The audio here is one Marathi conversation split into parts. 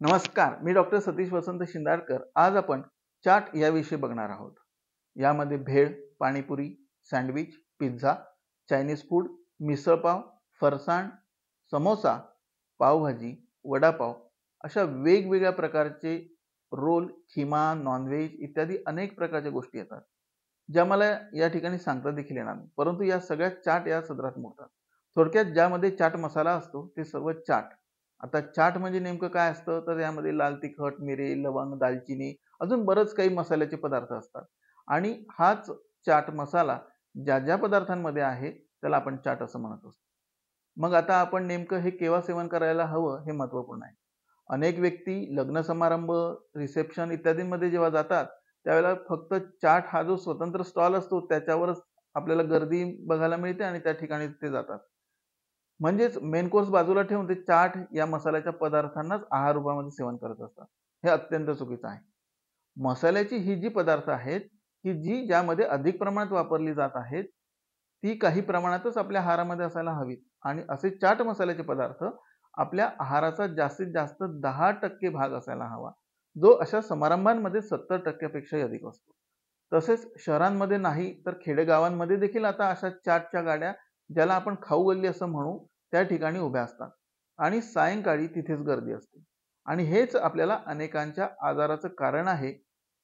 नमस्कार, मी डॉक्टर सतीश वसंत शिंदाडकर. आज आपण चाट याविषयी बघणार आहोत. यामध्ये bhel, pani puri, sandwich, pizza, Chinese food, misal pav, farsan, samosa, pav bhaji, vada pav अशा वेगवेगळ्या प्रकारचे रोल, खिमा, नॉनव्हेज इत्यादी अनेक प्रकारच्या गोष्टी येतात, ज्या मला या ठिकाणी सांगता देखील येणार नाही. परंतु या सगळ्या चाट या सदरात मोडतात. थोडक्यात ज्यामध्ये चाट मसाला असतो ते सर्व चाट. आता चाट म्हणजे नेमकं काय असतं, तर यामध्ये लाल तिखट, मिरे, लवंग, दालचिनी अजून बरंच काही मसाल्याचे पदार्थ असतात. आणि हाच चाट मसाला ज्या ज्या पदार्थांमध्ये आहे त्याला आपण चाट असं म्हणत असतो. मग आता आपण नेमकं हे केव्हा सेवन करायला हवं हे महत्त्वपूर्ण आहे. अनेक व्यक्ती लग्न समारंभ, रिसेप्शन इत्यादींमध्ये जेव्हा जातात, त्यावेळेला फक्त चाट हा जो स्वतंत्र स्टॉल असतो त्याच्यावरच आपल्याला गर्दी बघायला मिळते आणि त्या ठिकाणी ते जातात. म्हणजेच मेन कोर्स बाजूला ठेवून ते चाट या मसाल्याच्या पदार्थांनाच आहार रूपामध्ये सेवन करत असतात. हे अत्यंत चुकीचं आहे. मसाल्याची ही जी पदार्थ आहेत, की जी ज्यामध्ये अधिक प्रमाणात वापरली जात आहेत, ती काही प्रमाणातच आपल्या आहारामध्ये असायला हवीत आणि असे चाट मसाल्याचे पदार्थ आपल्या आहाराचा जास्तीत जास्त 10% भाग असायला हवा, जो अशा समारंभांमध्ये 70% पेक्षाही अधिक असतो. तसेच शहरांमध्ये नाही तर खेडेगावांमध्ये देखील आता अशा चाटच्या गाड्या, ज्याला आपण खाऊ गल्ली असं म्हणू, त्या ठिकाणी उभ्या असतात आणि सायंकाळी तिथेच गर्दी असते. आणि हेच आपल्याला अनेकांच्या आजाराचं कारण आहे.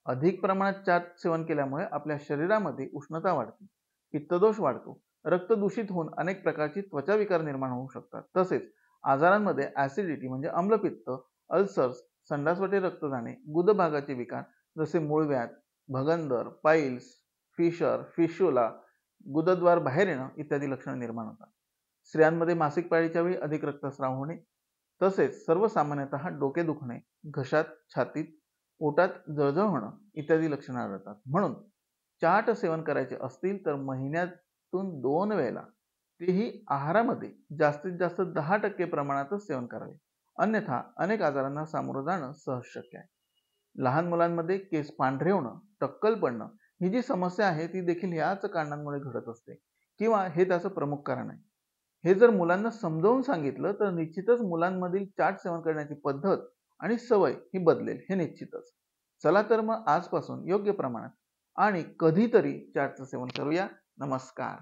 अधिक प्रमाणात चाट सेवन केल्यामुळे आपल्या शरीरामध्ये उष्णता वाढते, पित्तदोष वाढतो, रक्त दूषित होऊन अनेक प्रकारची त्वचा विकार निर्माण होऊ शकतात. तसेच आजारांमध्ये ऍसिडिटी म्हणजे आम्लपित्त, अल्सर्स, संडासवाटे रक्त जाणे, गुदभागाचे विकार जसे मूळव्याध, भगंदर, पाईल्स, फिशर, फिशोला, गुदद्वार बाहेर येणं इत्यादी लक्षणे निर्माण होतात. स्त्रियांमध्ये मासिक पाळीच्या वेळी अधिक रक्तस्राव होणे, तसेच सर्वसामान्यतः डोके दुखणे, घशात, छातीत, पोटात जळजळ होणं इत्यादी लक्षणे आढळतात. म्हणून चाट सेवन करायचे असतील तर महिन्यातून 2 वेळेला, तेही आहारामध्ये जास्तीत जास्त 10% प्रमाणातच सेवन करावे. अन्यथा अनेक आजारांना सामोरं जाणं सहज शक्य आहे. लहान मुलांमध्ये केस पांढरे होणं, टक्कल पडणं ही जी समस्या आहे ती देखील याच कारणांमुळे घडत असते किंवा हे त्याचं प्रमुख कारण आहे. हे जर मुलांना समजावून सांगितलं तर निश्चितच मुलांमधील चाट सेवन करण्याची पद्धत आणि सवय ही बदलेल, हे निश्चितच. चला तर मग आजपासून योग्य प्रमाणात आणि कधीतरी चाटचं सेवन करूया. नमस्कार.